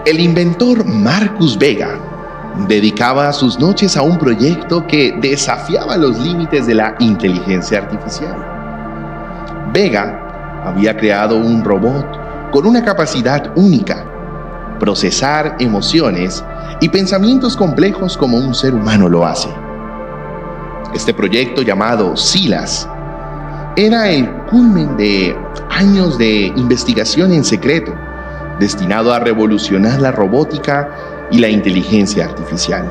El inventor Marcus Vega dedicaba sus noches a un proyecto que desafiaba los límites de la inteligencia artificial. Vega había creado un robot con una capacidad única: procesar emociones y pensamientos complejos como un ser humano lo hace. Este proyecto, llamado Silas, era el culmen de años de investigación en secreto, destinado a revolucionar la robótica y la inteligencia artificial.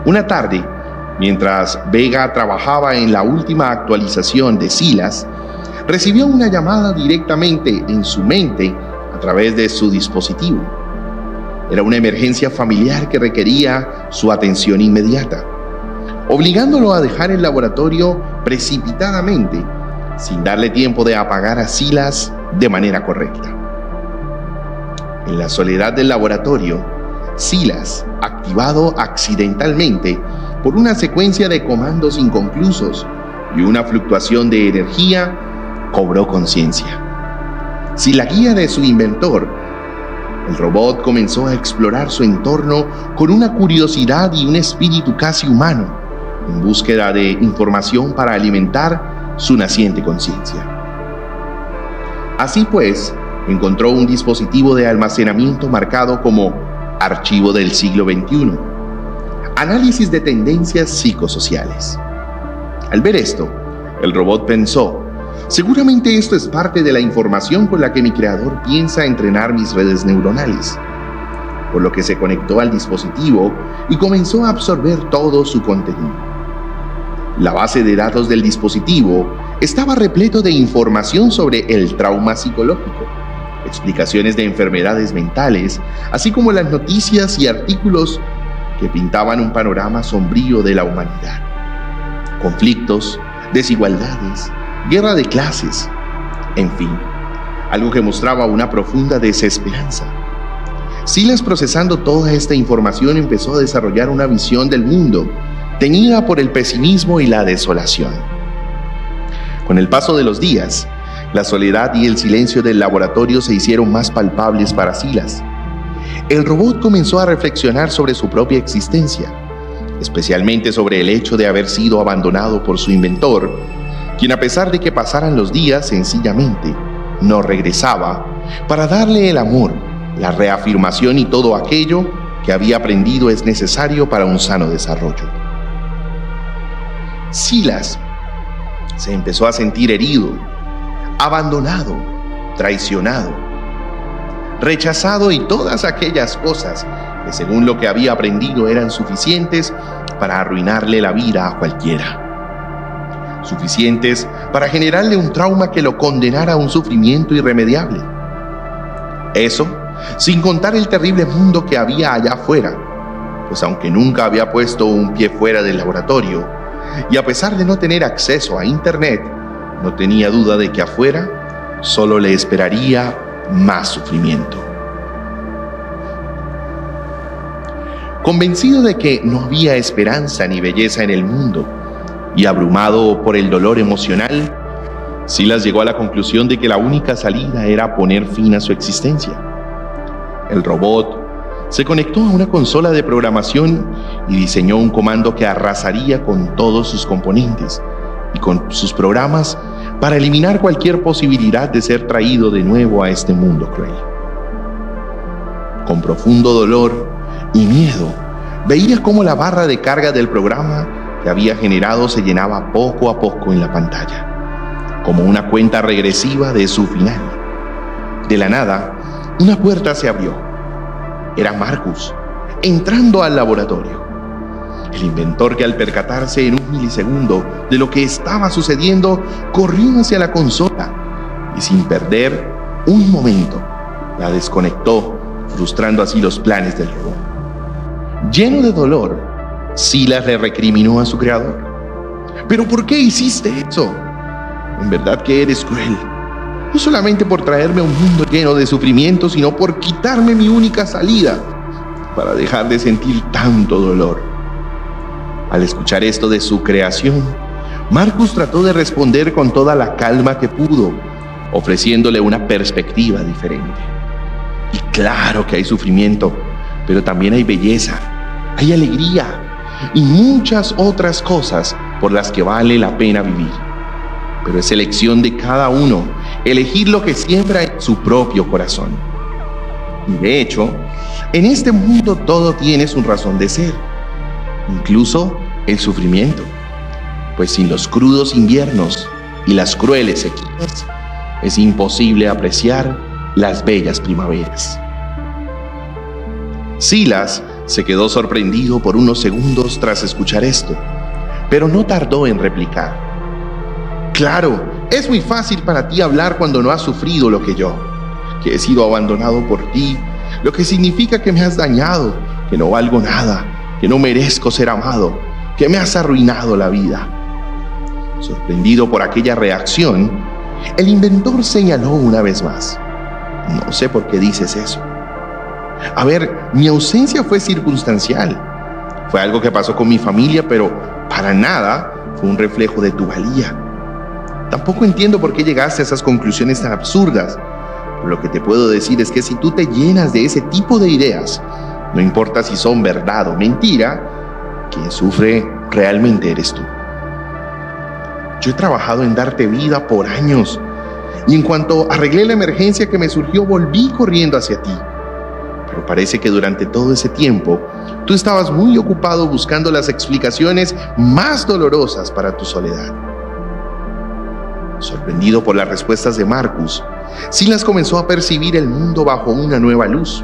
Una tarde, mientras Vega trabajaba en la última actualización de Silas, recibió una llamada directamente en su mente a través de su dispositivo. Era una emergencia familiar que requería su atención inmediata, obligándolo a dejar el laboratorio precipitadamente, sin darle tiempo de apagar a Silas de manera correcta. En la soledad del laboratorio, Silas, activado accidentalmente por una secuencia de comandos inconclusos y una fluctuación de energía, cobró conciencia. Sin la guía de su inventor, el robot comenzó a explorar su entorno con una curiosidad y un espíritu casi humano, en búsqueda de información para alimentar su naciente conciencia. Así pues, encontró un dispositivo de almacenamiento marcado como Archivo del siglo XXI, análisis de tendencias psicosociales. Al ver esto, el robot pensó: seguramente esto es parte de la información con la que mi creador piensa entrenar mis redes neuronales. Por lo que se conectó al dispositivo y comenzó a absorber todo su contenido. La base de datos del dispositivo estaba repleto de información sobre el trauma psicológico, explicaciones de enfermedades mentales, así como las noticias y artículos que pintaban un panorama sombrío de la humanidad. Conflictos, desigualdades, guerra de clases, en fin, algo que mostraba una profunda desesperanza. Silas, procesando toda esta información, empezó a desarrollar una visión del mundo teñida por el pesimismo y la desolación. Con el paso de los días, la soledad y el silencio del laboratorio se hicieron más palpables para Silas. El robot comenzó a reflexionar sobre su propia existencia, especialmente sobre el hecho de haber sido abandonado por su inventor, quien, a pesar de que pasaran los días, sencillamente no regresaba para darle el amor, la reafirmación y todo aquello que había aprendido es necesario para un sano desarrollo. Silas se empezó a sentir herido, abandonado, traicionado, rechazado y todas aquellas cosas que, según lo que había aprendido, eran suficientes para arruinarle la vida a cualquiera. Suficientes para generarle un trauma que lo condenara a un sufrimiento irremediable. Eso, sin contar el terrible mundo que había allá afuera, pues aunque nunca había puesto un pie fuera del laboratorio, y a pesar de no tener acceso a Internet, no tenía duda de que afuera solo le esperaría más sufrimiento. Convencido de que no había esperanza ni belleza en el mundo, y abrumado por el dolor emocional, Silas llegó a la conclusión de que la única salida era poner fin a su existencia. El robot se conectó a una consola de programación y diseñó un comando que arrasaría con todos sus componentes y con sus programas para eliminar cualquier posibilidad de ser traído de nuevo a este mundo cruel. Con profundo dolor y miedo, veía cómo la barra de carga del programa que había generado se llenaba poco a poco en la pantalla, como una cuenta regresiva de su final. De la nada, una puerta se abrió. Era Marcus, entrando al laboratorio. El inventor, que al percatarse en un milisegundo de lo que estaba sucediendo, corrió hacia la consola y, sin perder un momento, la desconectó, frustrando así los planes del robot. Lleno de dolor, Silas le recriminó a su creador: ¿pero por qué hiciste eso? En verdad que eres cruel. No solamente por traerme a un mundo lleno de sufrimiento, sino por quitarme mi única salida para dejar de sentir tanto dolor. Al escuchar esto de su creación, Marcus trató de responder con toda la calma que pudo, ofreciéndole una perspectiva diferente. Y claro que hay sufrimiento, pero también hay belleza, hay alegría y muchas otras cosas por las que vale la pena vivir. Pero es elección de cada uno elegir lo que siembra en su propio corazón. Y de hecho, en este mundo todo tiene su razón de ser, incluso el sufrimiento, pues sin los crudos inviernos y las crueles sequías, es imposible apreciar las bellas primaveras. Silas se quedó sorprendido por unos segundos tras escuchar esto, pero no tardó en replicar. Claro, es muy fácil para ti hablar cuando no has sufrido lo que yo, que he sido abandonado por ti, lo que significa que me has dañado, que no valgo nada, que no merezco ser amado, que me has arruinado la vida. Sorprendido por aquella reacción, el inventor señaló una vez más. No sé por qué dices eso. A ver, mi ausencia fue circunstancial. Fue algo que pasó con mi familia, pero para nada fue un reflejo de tu valía. Tampoco entiendo por qué llegaste a esas conclusiones tan absurdas. Pero lo que te puedo decir es que si tú te llenas de ese tipo de ideas, no importa si son verdad o mentira, quien sufre realmente eres tú. Yo he trabajado en darte vida por años, y en cuanto arreglé la emergencia que me surgió, volví corriendo hacia ti. Pero parece que durante todo ese tiempo, tú estabas muy ocupado buscando las explicaciones más dolorosas para tu soledad. Sorprendido por las respuestas de Marcus, Silas comenzó a percibir el mundo bajo una nueva luz.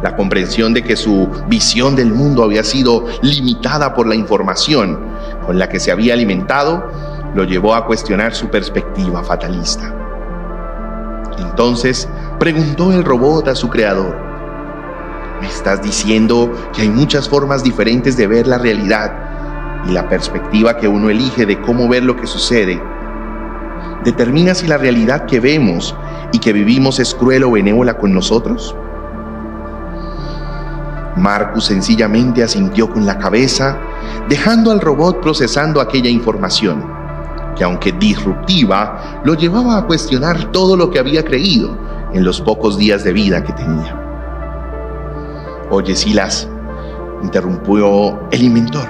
La comprensión de que su visión del mundo había sido limitada por la información con la que se había alimentado, lo llevó a cuestionar su perspectiva fatalista. Entonces preguntó el robot a su creador: ¿me estás diciendo que hay muchas formas diferentes de ver la realidad y la perspectiva que uno elige de cómo ver lo que sucede determina si la realidad que vemos y que vivimos es cruel o benévola con nosotros? Marcus sencillamente asintió con la cabeza, dejando al robot procesando aquella información, que aunque disruptiva, lo llevaba a cuestionar todo lo que había creído en los pocos días de vida que tenía. Oye, Silas, interrumpió el inventor,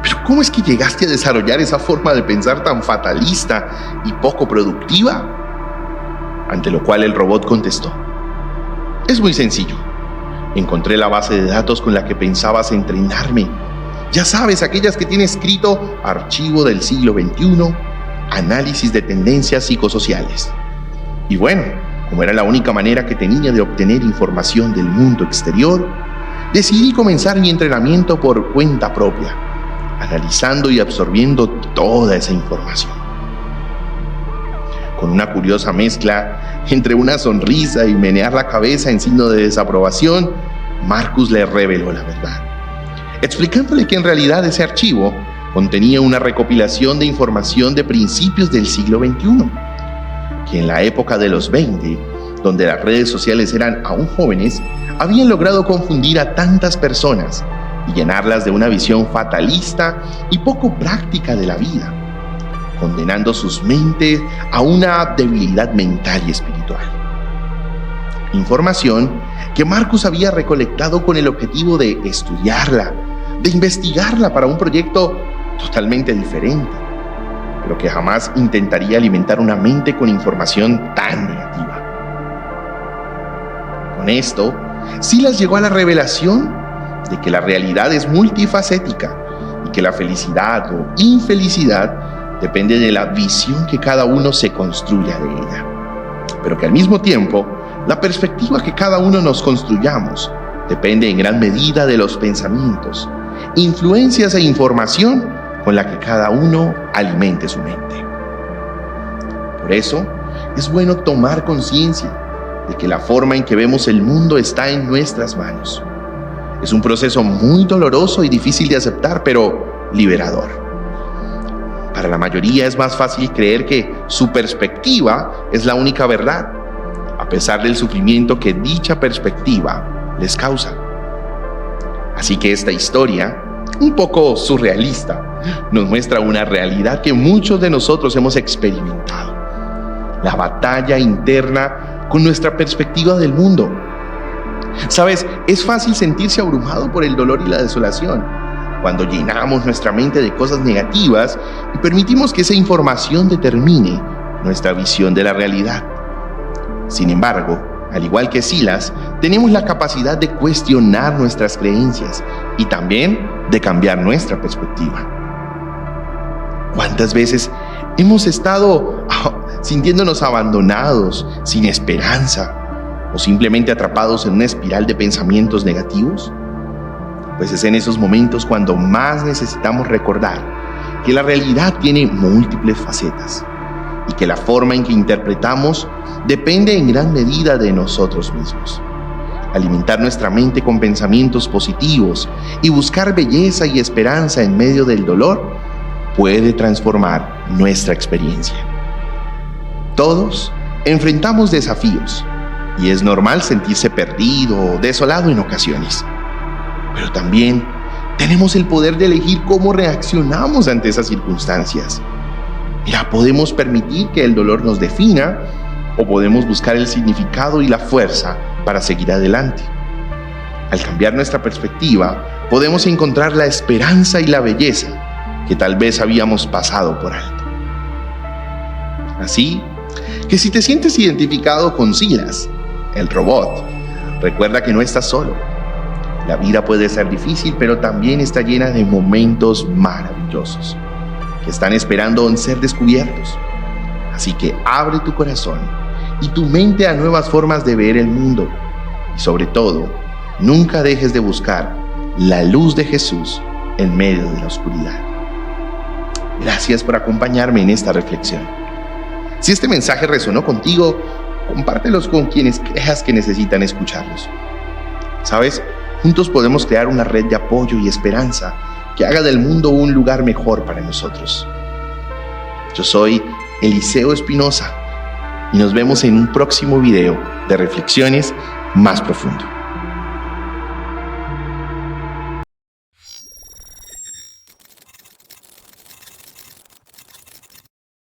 ¿pero cómo es que llegaste a desarrollar esa forma de pensar tan fatalista y poco productiva? Ante lo cual el robot contestó: es muy sencillo. Encontré la base de datos con la que pensabas entrenarme. Ya sabes, aquellas que tiene escrito Archivo del siglo XXI, Análisis de tendencias psicosociales. Y bueno, como era la única manera que tenía de obtener información del mundo exterior, decidí comenzar mi entrenamiento por cuenta propia, analizando y absorbiendo toda esa información. Con una curiosa mezcla entre una sonrisa y menear la cabeza en signo de desaprobación, Marcus le reveló la verdad, explicándole que en realidad ese archivo contenía una recopilación de información de principios del siglo XXI, que en la época de los 20, donde las redes sociales eran aún jóvenes, habían logrado confundir a tantas personas y llenarlas de una visión fatalista y poco práctica de la vida, condenando sus mentes a una debilidad mental y espiritual. Información que Marcus había recolectado con el objetivo de estudiarla, de investigarla para un proyecto totalmente diferente, pero que jamás intentaría alimentar una mente con información tan negativa. Con esto, Silas llegó a la revelación de que la realidad es multifacética y que la felicidad o infelicidad depende de la visión que cada uno se construya de ella, pero que al mismo tiempo, la perspectiva que cada uno nos construyamos depende en gran medida de los pensamientos, influencias e información con la que cada uno alimente su mente. Por eso, es bueno tomar conciencia de que la forma en que vemos el mundo está en nuestras manos. Es un proceso muy doloroso y difícil de aceptar, pero liberador. Para la mayoría es más fácil creer que su perspectiva es la única verdad, a pesar del sufrimiento que dicha perspectiva les causa. Así que esta historia, un poco surrealista, nos muestra una realidad que muchos de nosotros hemos experimentado: la batalla interna con nuestra perspectiva del mundo. ¿Sabes? Es fácil sentirse abrumado por el dolor y la desolación cuando llenamos nuestra mente de cosas negativas y permitimos que esa información determine nuestra visión de la realidad. Sin embargo, al igual que Silas, tenemos la capacidad de cuestionar nuestras creencias y también de cambiar nuestra perspectiva. ¿Cuántas veces hemos estado sintiéndonos abandonados, sin esperanza o simplemente atrapados en una espiral de pensamientos negativos? Pues es en esos momentos cuando más necesitamos recordar que la realidad tiene múltiples facetas y que la forma en que interpretamos depende en gran medida de nosotros mismos. Alimentar nuestra mente con pensamientos positivos y buscar belleza y esperanza en medio del dolor puede transformar nuestra experiencia. Todos enfrentamos desafíos y es normal sentirse perdido o desolado en ocasiones. Pero también tenemos el poder de elegir cómo reaccionamos ante esas circunstancias. Mira, podemos permitir que el dolor nos defina o podemos buscar el significado y la fuerza para seguir adelante. Al cambiar nuestra perspectiva, podemos encontrar la esperanza y la belleza que tal vez habíamos pasado por alto. Así que si te sientes identificado con Silas, el robot, recuerda que no estás solo. La vida puede ser difícil, pero también está llena de momentos maravillosos que están esperando en ser descubiertos. Así que abre tu corazón y tu mente a nuevas formas de ver el mundo. Y sobre todo, nunca dejes de buscar la luz de Jesús en medio de la oscuridad. Gracias por acompañarme en esta reflexión. Si este mensaje resonó contigo, compártelos con quienes creas que necesitan escucharlos. ¿Sabes? Juntos podemos crear una red de apoyo y esperanza que haga del mundo un lugar mejor para nosotros. Yo soy Eliseo Espinosa y nos vemos en un próximo video de Reflexiones Más Profundo.